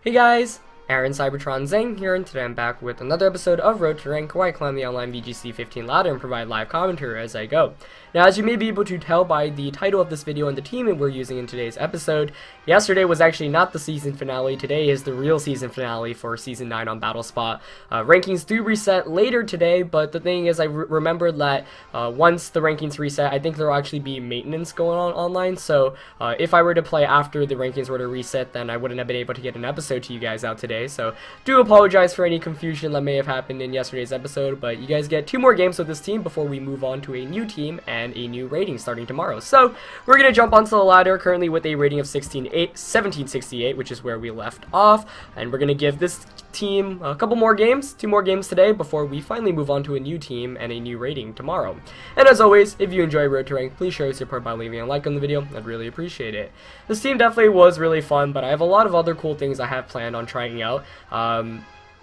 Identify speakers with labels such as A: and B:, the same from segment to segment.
A: Hey guys, Aaron Cybertron Zang here, and today I'm back with another episode of Road to Rank, where I climb the online VGC 15 ladder and provide live commentary as I go. Now, as you may be able to tell by the title of this video and the team we're using in today's episode, yesterday was actually not the season finale. Today is the real season finale for Season 9 on BattleSpot. Rankings do reset later today, but the thing is I remembered that once the rankings reset, I think there will actually be maintenance going on online, so if I were to play after the rankings were to reset, then I wouldn't have been able to get an episode to you guys out today, so do apologize for any confusion that may have happened in yesterday's episode, but you guys get 2 more games with this team before we move on to a new team and a new rating starting tomorrow. So we're going to jump onto the ladder currently with a rating of 1768, which is where we left off, and we're going to give this team a couple more games, 2 more games today before we finally move on to a new team and a new rating tomorrow. And as always, if you enjoy Road to Rank, please show your support by leaving a like on the video. I'd really appreciate it. This team definitely was really fun, but I have a lot of other cool things I have planned on trying out.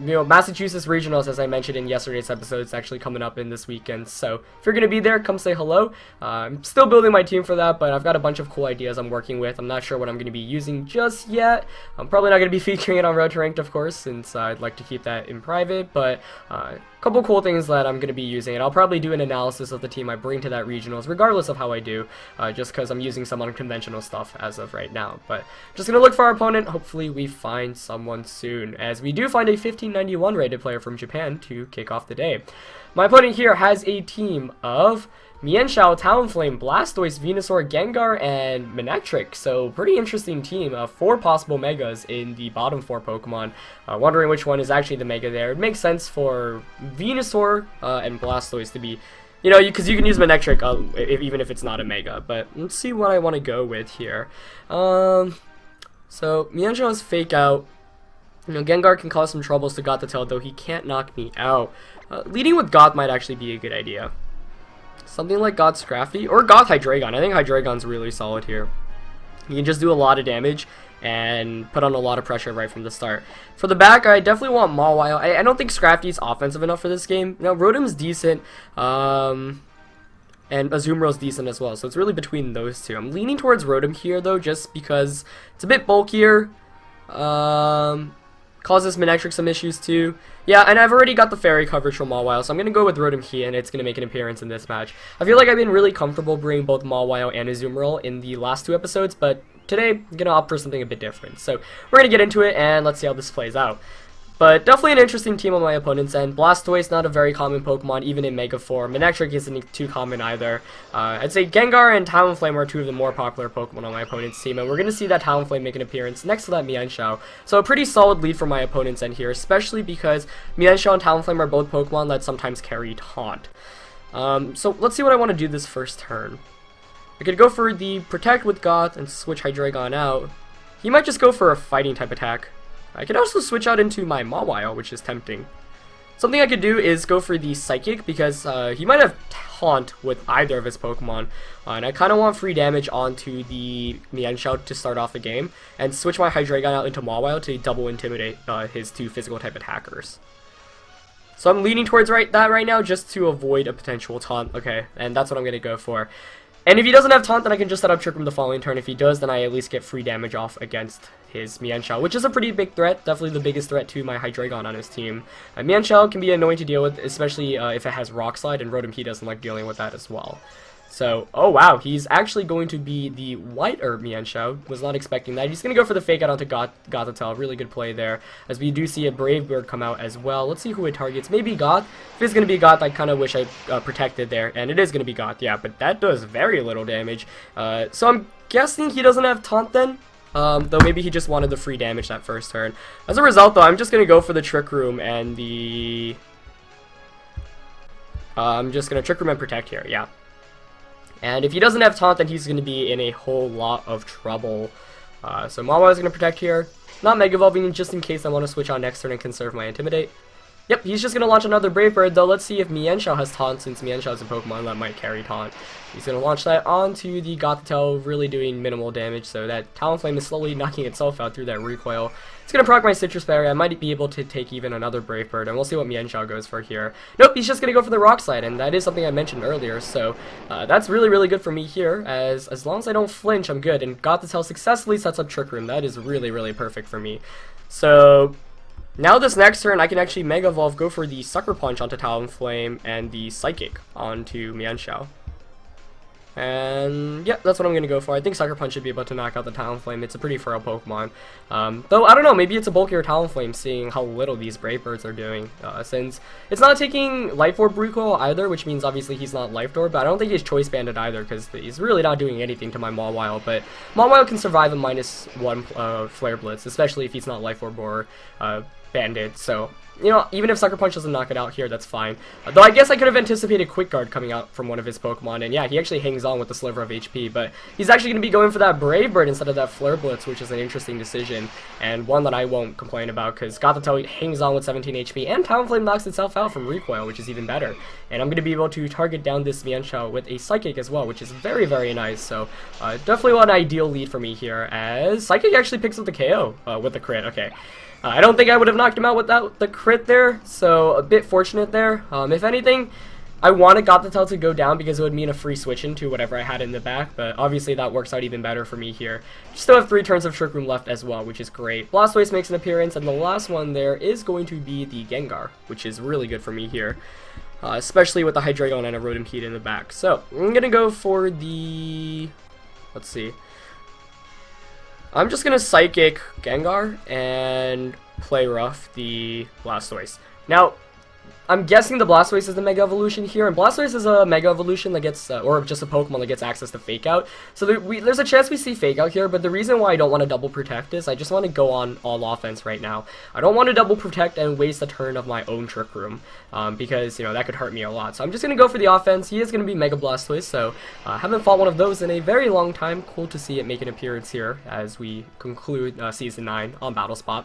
A: Massachusetts Regionals, as I mentioned in yesterday's episode, is actually coming up in this weekend, so if you're going to be there, come say hello. I'm still building my team for that, but I've got a bunch of cool ideas I'm working with. I'm not sure what I'm going to be using just yet. I'm probably not going to be featuring it on Road to Ranked, of course, since I'd like to keep that in private, but couple cool things that I'm going to be using, and I'll probably do an analysis of the team I bring to that regionals, regardless of how I do, just because I'm using some unconventional stuff as of right now. But just going to look for our opponent. Hopefully we find someone soon, as we do find a 1591 rated player from Japan to kick off the day. My opponent here has a team of Mienshao, Talonflame, Blastoise, Venusaur, Gengar, and Manectric. So pretty interesting team. 4 possible Megas in the bottom 4 Pokemon. Wondering which one is actually the Mega there. It makes sense for Venusaur and Blastoise to be, because you can use Manectric even if it's not a Mega. But let's see what I want to go with here. So Mienshao's Fake Out. Gengar can cause some troubles to Gothitelle, though he can't knock me out. Leading with Goth might actually be a good idea. Something like Goth Scrafty, or Goth Hydreigon. I think Hydreigon's really solid here. You can just do a lot of damage and put on a lot of pressure right from the start. For the back, I definitely want Mawile. I don't think Scrafty's offensive enough for this game. Now, Rotom's decent, and Azumarill's decent as well, so it's really between those two. I'm leaning towards Rotom here, though, just because it's a bit bulkier. Causes Manectric some issues too. Yeah, and I've already got the fairy coverage from Mawile, so I'm going to go with Rotom here, and it's going to make an appearance in this match. I feel like I've been really comfortable bringing both Mawile and Azumarill in the last 2 episodes, but today I'm going to opt for something a bit different. So we're going to get into it, and let's see how this plays out. But definitely an interesting team on my opponent's end. Blastoise, not a very common Pokemon, even in Mega form. Manectric isn't too common either. I'd say Gengar and Talonflame are 2 of the more popular Pokemon on my opponent's team, and we're going to see that Talonflame make an appearance next to that Mienshao. So a pretty solid lead for my opponent's end here, especially because Mienshao and Talonflame are both Pokemon that sometimes carry Taunt. So let's see what I want to do this first turn. I could go for the Protect with Goth and switch Hydreigon out. He might just go for a Fighting type attack. I could also switch out into my Mawile, which is tempting. Something I could do is go for the Psychic, because he might have Taunt with either of his Pokemon, and I kind of want free damage onto the Mienshao to start off the game, and switch my Hydreigon out into Mawile to double intimidate his 2 physical type attackers. So I'm leaning towards that right now, just to avoid a potential Taunt. Okay, and that's what I'm going to go for. And if he doesn't have Taunt, then I can just set up Trick Room the following turn. If he does, then I at least get free damage off against his Mienshao, which is a pretty big threat. Definitely the biggest threat to my Hydreigon on his team. Mienshao can be annoying to deal with, especially if it has Rock Slide, and Rotom he doesn't like dealing with that as well. So, oh wow, he's actually going to be the White Herb Mienshao. Was not expecting that. He's going to go for the Fake Out onto Gothitelle. Really good play there, as we do see a Brave Bird come out as well. Let's see who it targets. Maybe Goth. If it's going to be Goth, I kind of wish I protected there. And it is going to be Goth, yeah, but that does very little damage. So I'm guessing he doesn't have Taunt then. Though maybe he just wanted the free damage that first turn. As a result, though, I'm just going to go for the Trick Room and the... I'm just going to Trick Room and Protect here, yeah. And if he doesn't have Taunt, then he's going to be in a whole lot of trouble. So Mawile is going to Protect here. Not Mega Evolving, just in case I want to switch on next turn and conserve my Intimidate. Yep, he's just going to launch another Brave Bird, though. Let's see if Mienshao has Taunt, since Mienshao is a Pokemon that might carry Taunt. He's going to launch that onto the Gothitelle, really doing minimal damage, so that Talonflame is slowly knocking itself out through that recoil. It's going to proc my Citrus Berry. I might be able to take even another Brave Bird, and we'll see what Mienshao goes for here. Nope, he's just going to go for the Rock Slide, and that is something I mentioned earlier, so that's really, really good for me here, as long as I don't flinch, I'm good, and Gothitelle successfully sets up Trick Room. That is really, really perfect for me. So now this next turn, I can actually Mega Evolve, go for the Sucker Punch onto Talonflame, and the Psychic onto Mienshao. And yeah, that's what I'm going to go for. I think Sucker Punch should be able to knock out the Talonflame. It's a pretty frail Pokemon. Though, I don't know, maybe it's a bulkier Talonflame, seeing how little these Brave Birds are doing. Since it's not taking Life Orb recoil either, which means obviously he's not Life Orb, but I don't think he's Choice Banded either, because he's really not doing anything to my Mawile. But Mawile can survive a -1 Flare Blitz, especially if he's not Life Orb or Banded, so you know, even if Sucker Punch doesn't knock it out here, that's fine. Though I guess I could have anticipated Quick Guard coming out from one of his Pokemon, and yeah, he actually hangs on with the sliver of HP, but he's actually going to be going for that Brave Bird instead of that Flare Blitz, which is an interesting decision, and one that I won't complain about, because Gothitelle hangs on with 17 HP, and Talonflame knocks itself out from recoil, which is even better. And I'm going to be able to target down this Mienshao with a Psychic as well, which is very, very nice, so definitely an ideal lead for me here, as Psychic actually picks up the KO with the crit. Okay. I don't think I would have knocked him out without the crit there, so a bit fortunate there. If anything, I wanted Gothitelle to go down because it would mean a free switch into whatever I had in the back, but obviously that works out even better for me here. Still have 3 turns of Trick Room left as well, which is great. Blastoise makes an appearance, and the last one there is going to be the Gengar, which is really good for me here. Especially with the Hydreigon and a Rotom Heat in the back. So, I'm going to go for the... let's see. I'm just going to Psychic Gengar and play rough the Blastoise. Now, I'm guessing the Blastoise is the Mega Evolution here, and Blastoise is a Mega Evolution that gets, or just a Pokemon that gets access to Fake Out. So there's a chance we see Fake Out here, but the reason why I don't want to double protect is I just want to go on all offense right now. I don't want to double protect and waste a turn of my own Trick Room, because, you know, that could hurt me a lot. So I'm just going to go for the offense. He is going to be Mega Blastoise, so I haven't fought one of those in a very long time. Cool to see it make an appearance here as we conclude Season 9 on Battle Spot.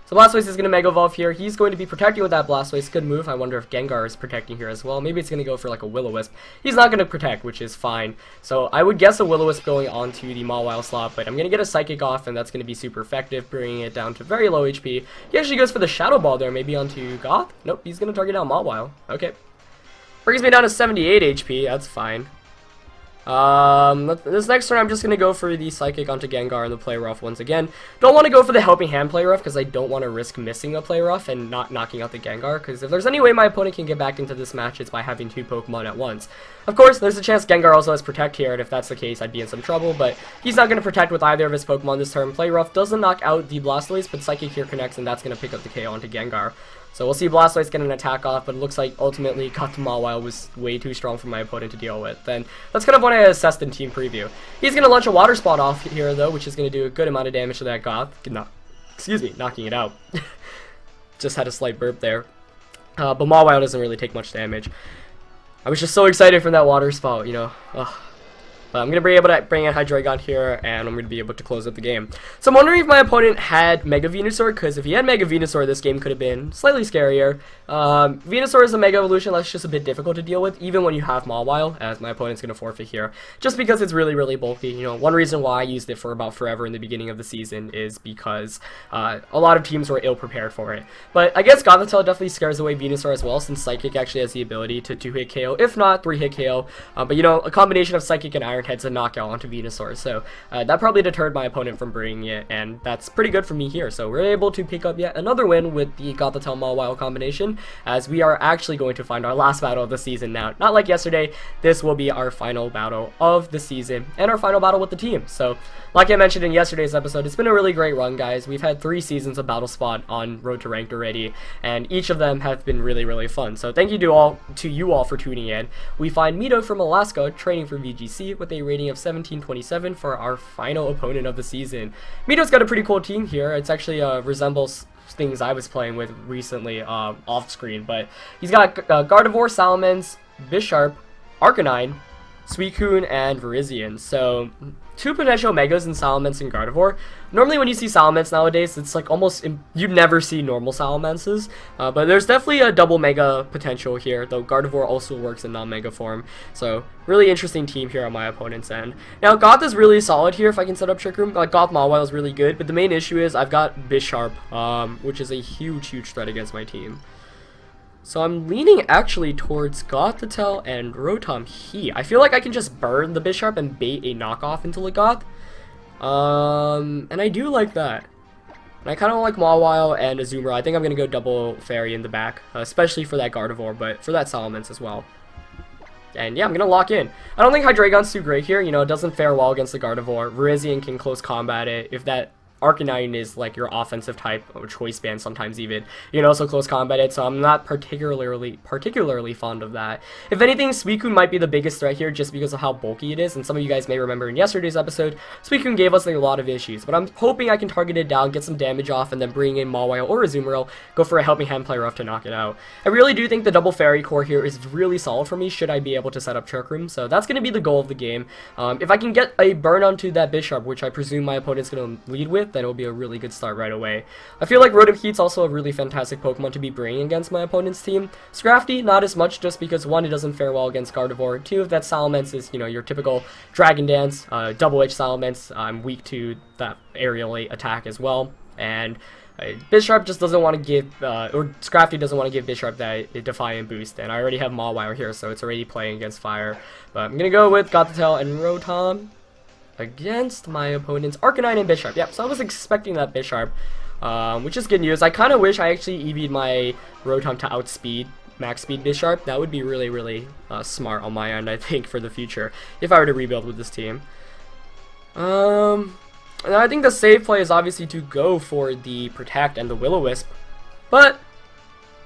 A: So Blastoise is going to Mega Evolve here. He's going to be protecting with that Blastoise. Good move. I wonder if Gengar is protecting here as well. Maybe it's going to go for like a Will-O-Wisp. He's not going to protect, which is fine. So I would guess a Will-O-Wisp going onto the Mawile slot, but I'm going to get a Psychic off, and that's going to be super effective, bringing it down to very low HP. He actually goes for the Shadow Ball there, maybe onto Goth? Nope, he's going to target down Mawile. Okay. Brings me down to 78 HP. That's fine. This next turn, I'm just going to go for the Psychic onto Gengar and the Play Rough once again. Don't want to go for the Helping Hand Play Rough because I don't want to risk missing a Play Rough and not knocking out the Gengar, because if there's any way my opponent can get back into this match, it's by having 2 Pokemon at once. Of course, there's a chance Gengar also has Protect here, and if that's the case, I'd be in some trouble, but he's not going to Protect with either of his Pokemon this turn. Play Rough doesn't knock out the Blastoise, but Psychic here connects, and that's going to pick up the KO onto Gengar. So we'll see Blastoise get an attack off, but it looks like ultimately Goth Mawile was way too strong for my opponent to deal with. And that's kind of what I assessed in Team Preview. He's going to launch a Water Spot off here, though, which is going to do a good amount of damage to that Goth. Excuse me, knocking it out. Just had a slight burp there. But Mawile doesn't really take much damage. I was just so excited from that Water Spot, you know. Ugh. But I'm going to be able to bring in Hydreigon here, and I'm going to be able to close up the game. So I'm wondering if my opponent had Mega Venusaur, because if he had Mega Venusaur, this game could have been slightly scarier. Venusaur is a Mega Evolution that's just a bit difficult to deal with, even when you have Mawile, as my opponent's going to forfeit here, just because it's really, really bulky. You know, one reason why I used it for about forever in the beginning of the season is because a lot of teams were ill-prepared for it. But I guess Gothitelle definitely scares away Venusaur as well, since Psychic actually has the ability to 2-hit KO, if not 3-hit KO. But, you know, a combination of Psychic and Iron Head's a knockout onto Venusaur, so that probably deterred my opponent from bringing it, and that's pretty good for me here. So we're able to pick up yet another win with the Gothitelle Mawile combination, as we are actually going to find our last battle of the season now. Not like yesterday, this will be our final battle of the season, and our final battle with the team. So, like I mentioned in yesterday's episode, it's been a really great run, guys. We've had 3 seasons of Battle Spot on Road to Ranked already, and each of them have been really, really fun. So thank you to you all for tuning in. We find Mito from Alaska training for VGC with a rating of 1727 for our final opponent of the season. Mito's got a pretty cool team here. It's actually resembles things I was playing with recently off screen, but he's got Gardevoir, Salamence, Bisharp, Arcanine, Suicune, and Virizion. So two potential Megas and Salamence and Gardevoir. Normally when you see Salamence nowadays, it's like almost, you never see normal Salamences, but there's definitely a double Mega potential here, though Gardevoir also works in non-Mega form, so really interesting team here on my opponent's end. Now Goth is really solid here if I can set up Trick Room. Like Goth Mawile is really good, but the main issue is I've got Bisharp, which is a huge threat against my team. So I'm leaning actually towards Gothitelle and Rotom He. I feel like I can just burn the Bisharp and bait a knockoff into the Goth. And I do like that. And I kind of like Mawile and Azumarill. I think I'm going to go double Fairy in the back, especially for that Gardevoir, but for that Salamence as well. And yeah, I'm going to lock in. I don't think Hydreigon's too great here. You know, it doesn't fare well against the Gardevoir. Virizion can close combat it. If that Arcanine is like your offensive type, or Choice Band sometimes even, you can also close combat it, so I'm not particularly fond of that. If anything, Suicune might be the biggest threat here just because of how bulky it is, and some of you guys may remember in yesterday's episode, Suicune gave us a lot of issues, but I'm hoping I can target it down, get some damage off, and then bring in Mawile or Azumarill, go for a Helping Hand Play Rough to knock it out. I really do think the double Fairy Core here is really solid for me, should I be able to set up Trick Room, so that's going to be the goal of the game. If I can get a burn onto that Bisharp, which I presume my opponent's going to lead with, then it'll be a really good start right away. I feel like Rotom Heat's also a really fantastic Pokemon to be bringing against my opponent's team. Scrafty, not as much just because 1, it doesn't fare well against Gardevoir, 2, if that Salamence is, you know, your typical Dragon Dance, Double-Edged Salamence, I'm weak to that aerial attack as well, and Bisharp just doesn't want to give, or Scrafty doesn't want to give Bisharp that Defiant boost, and I already have Mawile here, so it's already playing against fire. But I'm gonna go with Gothitelle and Rotom against my opponent's Arcanine and Bisharp. Yep, so I was expecting that Bisharp, which is good news. I kind of wish I actually EV'd my Rotom to outspeed max speed Bisharp. That would be really smart on my end, I think, for the future, if I were to rebuild with this team. And I think the safe play is obviously to go for the Protect and the Will-O-Wisp, but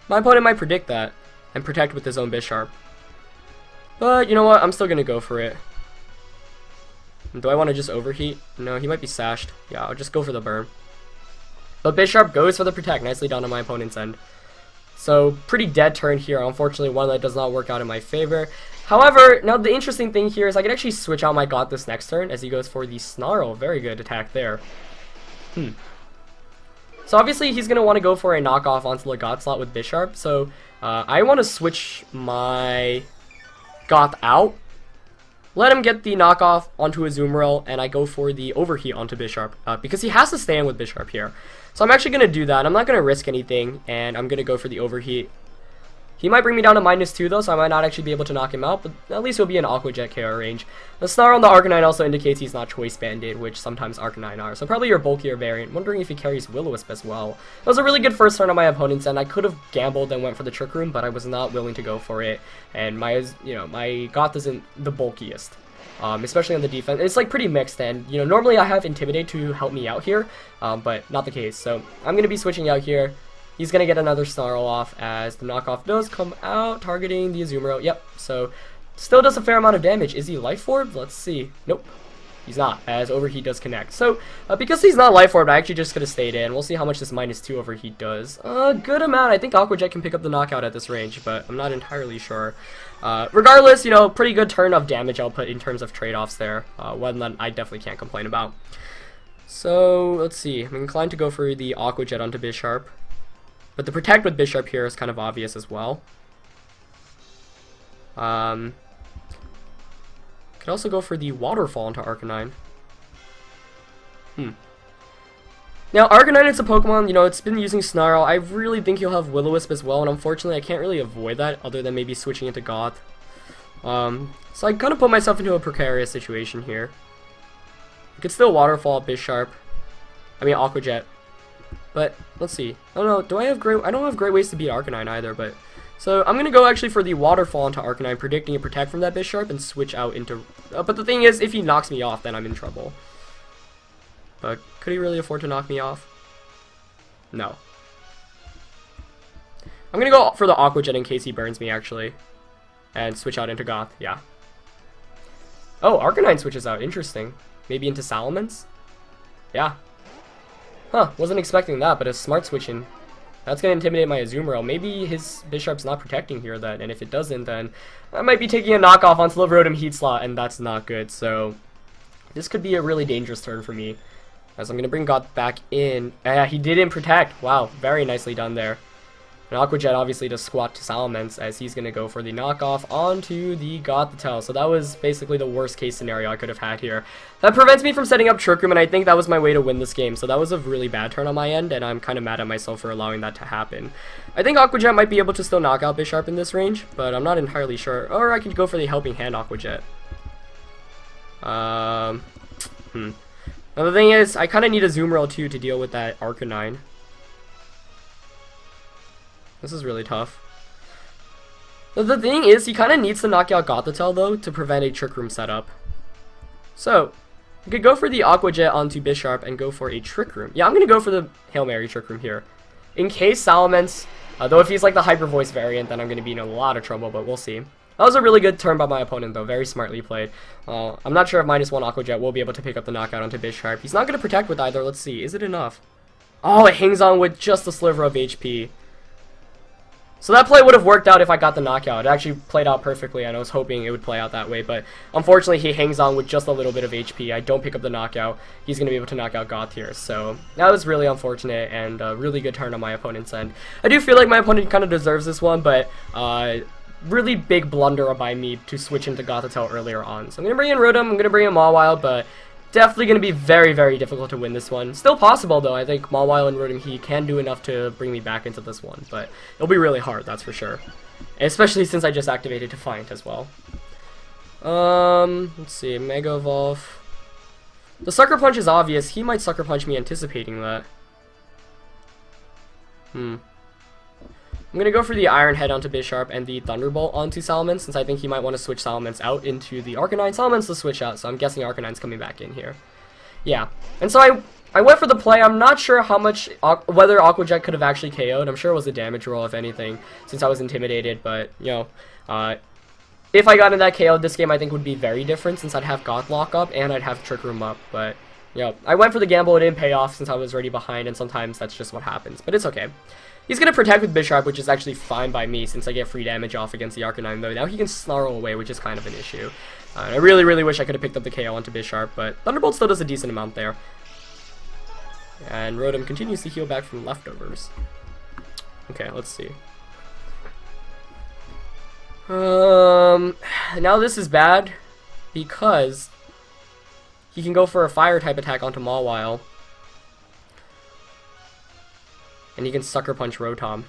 A: my opponent might predict that and Protect with his own Bisharp. But you know what, I'm still going to go for it. Do I want to just overheat? No, he might be sashed. Yeah, I'll just go for the burn. But Bisharp goes for the Protect. Nicely done on my opponent's end. So, pretty dead turn here. Unfortunately, one that does not work out in my favor. However, now the interesting thing here is I can actually switch out my Goth this next turn as he goes for the Snarl. Very good attack there. So obviously he's going to want to go for a knockoff onto the Goth slot with Bisharp. So, I want to switch my Goth out. Let him get the knockoff onto Azumarill, and I go for the overheat onto Bisharp, because he has to stand with Bisharp here. So I'm actually going to do that. I'm not going to risk anything, and I'm going to go for the overheat. He might bring me down to -2 though, so I might not actually be able to knock him out, but at least he'll be in Aqua Jet KO range. The Snarl on the Arcanine also indicates he's not Choice Banded, which sometimes Arcanine are, so probably your bulkier variant. Wondering if he carries Will-O-Wisp as well. That was a really good first turn on my opponent's end. I could have gambled and went for the Trick Room, but I was not willing to go for it, and my Goth isn't the bulkiest. Especially on the defense. It's like pretty mixed, and you know, normally I have Intimidate to help me out here, but not the case. So I'm going to be switching out here. He's going to get another Snarl off as the knockoff does come out, targeting the Azumarill. Yep, so still does a fair amount of damage. Is he Life Orb? Let's see. Nope, he's not, as Overheat does connect. So because he's not Life Orb, I actually just could have stayed in. We'll see how much this -2 Overheat does. A good amount. I think Aqua Jet can pick up the knockout at this range, but I'm not entirely sure. Regardless, you know, pretty good turn of damage output in terms of trade-offs there. One that I definitely can't complain about. So, let's see. I'm inclined to go for the Aqua Jet onto Bisharp. But the Protect with Bisharp here is kind of obvious as well. Could also go for the Waterfall into Arcanine. Now, Arcanine is a Pokemon, you know, it's been using Snarl. I really think he'll have Will-O-Wisp as well, and unfortunately I can't really avoid that other than maybe switching into Goth. So I kind of put myself into a precarious situation here. I could still Waterfall Bisharp. I mean, Aqua Jet. But, let's see. I don't know, I don't have great ways to beat Arcanine either, but... So, I'm going to go actually for the Waterfall into Arcanine, predicting a Protect from that Bisharp, and switch out into... but the thing is, if he knocks me off, then I'm in trouble. But could he really afford to knock me off? No. I'm going to go for the Aqua Jet in case he burns me, actually. And switch out into Goth, yeah. Oh, Arcanine switches out, interesting. Maybe into Salamence? Yeah. Huh, wasn't expecting that, but a smart switching. That's going to intimidate my Azumarill. Maybe his Bisharp's not protecting here then, and if it doesn't, then I might be taking a knockoff onto the Rotom Heat slot, and that's not good, so... This could be a really dangerous turn for me, as I'm going to bring Goth back in. He didn't protect. Wow, very nicely done there. And Aqua Jet obviously does squat to Salamence, as he's going to go for the knockoff onto the Gothitelle. So that was basically the worst case scenario I could have had here. That prevents me from setting up Trick Room, and I think that was my way to win this game. So that was a really bad turn on my end, and I'm kind of mad at myself for allowing that to happen. I think Aqua Jet might be able to still knock out Bisharp in this range, but I'm not entirely sure. Or I could go for the Helping Hand Aqua Jet. Now the thing is, I kind of need a Zoom too to deal with that Arcanine. This is really tough. The thing is, he kind of needs to knock out Gothitelle though to prevent a Trick Room setup. So, we could go for the Aqua Jet onto Bisharp and go for a Trick Room. Yeah, I'm going to go for the Hail Mary Trick Room here. In case Salamence, though if he's like the Hyper Voice variant, then I'm going to be in a lot of trouble, but we'll see. That was a really good turn by my opponent though, very smartly played. I'm not sure if -1 Aqua Jet will be able to pick up the knockout onto Bisharp. He's not going to protect with either, let's see, is it enough? Oh, it hangs on with just a sliver of HP. So that play would have worked out if I got the knockout. It actually played out perfectly, and I was hoping it would play out that way, but unfortunately he hangs on with just a little bit of HP. I don't pick up the knockout. He's going to be able to knock out Goth here, so that was really unfortunate and a really good turn on my opponent's end. I do feel like my opponent kind of deserves this one, but really big blunder by me to switch into Gothitelle earlier on. So I'm going to bring in Rotom, I'm going to bring in Mawile, but definitely going to be very, very difficult to win this one. Still possible, though. I think Mawile and Rotom he can do enough to bring me back into this one, but it'll be really hard, that's for sure. Especially since I just activated Defiant as well. Let's see, Mega Evolve. The Sucker Punch is obvious. He might Sucker Punch me anticipating that. I'm going to go for the Iron Head onto Bisharp and the Thunderbolt onto Salamence, since I think he might want to switch Salamence out into the Arcanine. Salamence will switch out, so I'm guessing Arcanine's coming back in here. Yeah, and so I went for the play. I'm not sure how much, whether Aqua Jet could have actually KO'd. I'm sure it was a damage roll, if anything, since I was intimidated, but, you know, if I got in that KO, this game I think would be very different, since I'd have Goth Lock up and I'd have Trick Room up, but, you know, I went for the gamble. It didn't pay off since I was already behind, and sometimes that's just what happens, but it's okay. He's going to protect with Bisharp, which is actually fine by me since I get free damage off against the Arcanine, though. Now he can Snarl away, which is kind of an issue. I really, really wish I could have picked up the KO onto Bisharp, but Thunderbolt still does a decent amount there. And Rotom continues to heal back from leftovers. Okay, let's see. Now this is bad because he can go for a Fire-type attack onto Mawile. And he can Sucker Punch Rotom.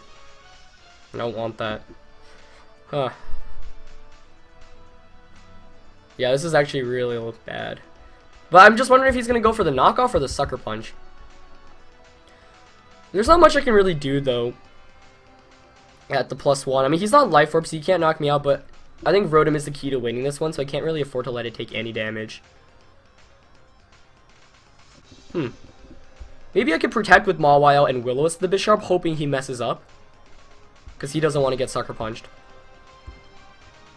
A: I don't want that. Huh. Yeah, this is actually really bad. But I'm just wondering if he's going to go for the knockoff or the Sucker Punch. There's not much I can really do, though, at the +1. I mean, he's not Life Orb, so he can't knock me out, but I think Rotom is the key to winning this one, so I can't really afford to let it take any damage. Maybe I could protect with Mawile and Will-O-Wisp the Bisharp, hoping he messes up. Because he doesn't want to get Sucker Punched.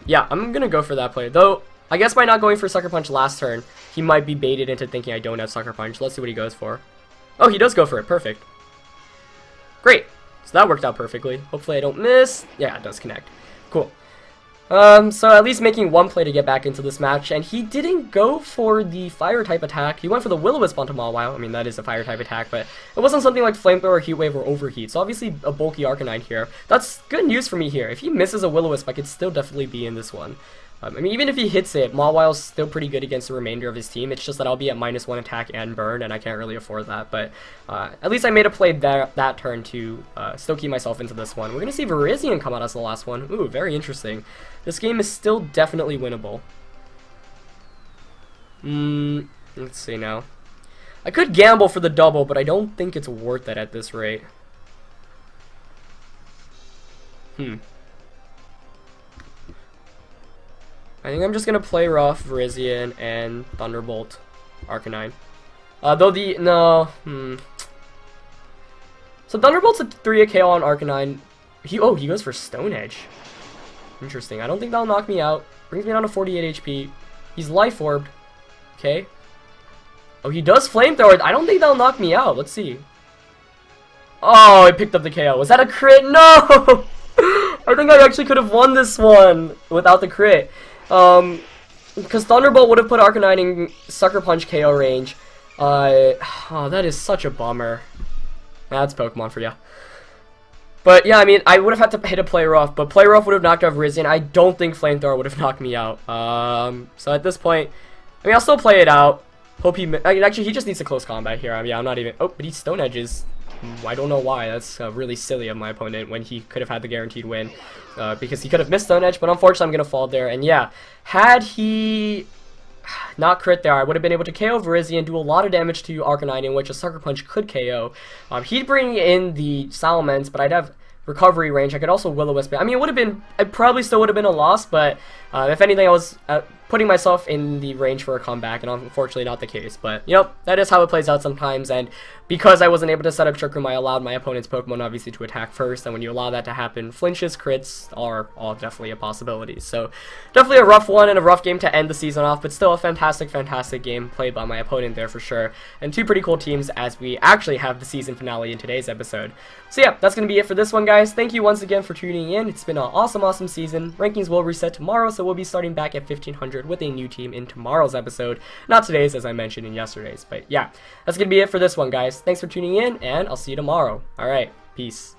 A: Yeah, I'm going to go for that play. Though, I guess by not going for Sucker Punch last turn, he might be baited into thinking I don't have Sucker Punch. Let's see what he goes for. Oh, he does go for it. Perfect. Great. So that worked out perfectly. Hopefully I don't miss. Yeah, it does connect. Cool. So at least making one play to get back into this match, and he didn't go for the Fire-type attack. He went for the Will-O-Wisp onto Mawile. I mean, that is a Fire-type attack, but it wasn't something like Flamethrower, Heat Wave, or Overheat, so obviously a bulky Arcanine here. That's good news for me here. If he misses a Will-O-Wisp, I could still definitely be in this one. I mean, even if he hits it, Mawile's still pretty good against the remainder of his team. It's just that I'll be at -1 attack and burn, and I can't really afford that. But at least I made a play that turn to still keep myself into this one. We're going to see Virizion come out as the last one. Ooh, very interesting. This game is still definitely winnable. Let's see now. I could gamble for the double, but I don't think it's worth it at this rate. I think I'm just going to play rough Virizion and Thunderbolt Arcanine. So Thunderbolt's a 3 KO on Arcanine. He goes for Stone Edge. Interesting. I don't think that'll knock me out. Brings me down to 48 HP. He's Life Orbed. Okay. Oh, he does Flamethrower. I don't think that'll knock me out. Let's see. Oh, I picked up the KO. Was that a crit? No! I think I actually could have won this one without the crit. because Thunderbolt would have put Arcanine in Sucker Punch KO range. Oh, that is such a bummer. That's Pokemon for you. But yeah, I mean, I would have had to hit a Play Rough, but Play Rough would have knocked out Virizion. I don't think Flamethrower would have knocked me out. So at this point, I mean, I'll still play it out. Hope he... actually, he just needs a close combat here. I mean, I'm not even... Oh, but he Stone Edges. I don't know why. That's really silly of my opponent when he could have had the guaranteed win. Because he could have missed Stone Edge, but unfortunately, I'm going to fall there. And yeah, had he... not crit there, I would have been able to KO Virizion, do a lot of damage to Arcanine, in which a Sucker Punch could KO. He'd bring in the Salamence, but I'd have recovery range. I could also Will-O-Wisp it. I mean, it would have been, I probably still would have been a loss, but if anything, I was putting myself in the range for a comeback, and unfortunately not the case. But, you know, that is how it plays out sometimes, and because I wasn't able to set up Trick Room, I allowed my opponent's Pokemon, obviously, to attack first, and when you allow that to happen, flinches, crits are all definitely a possibility. So, definitely a rough one and a rough game to end the season off, but still a fantastic, fantastic game played by my opponent there for sure, and two pretty cool teams as we actually have the season finale in today's episode. So yeah, that's going to be it for this one, guys. Thank you once again for tuning in. It's been an awesome, awesome season. Rankings will reset tomorrow, so we'll be starting back at 1500 with a new team in tomorrow's episode. Not today's, as I mentioned in yesterday's. But yeah, that's going to be it for this one, guys. Thanks for tuning in, and I'll see you tomorrow. Alright, peace.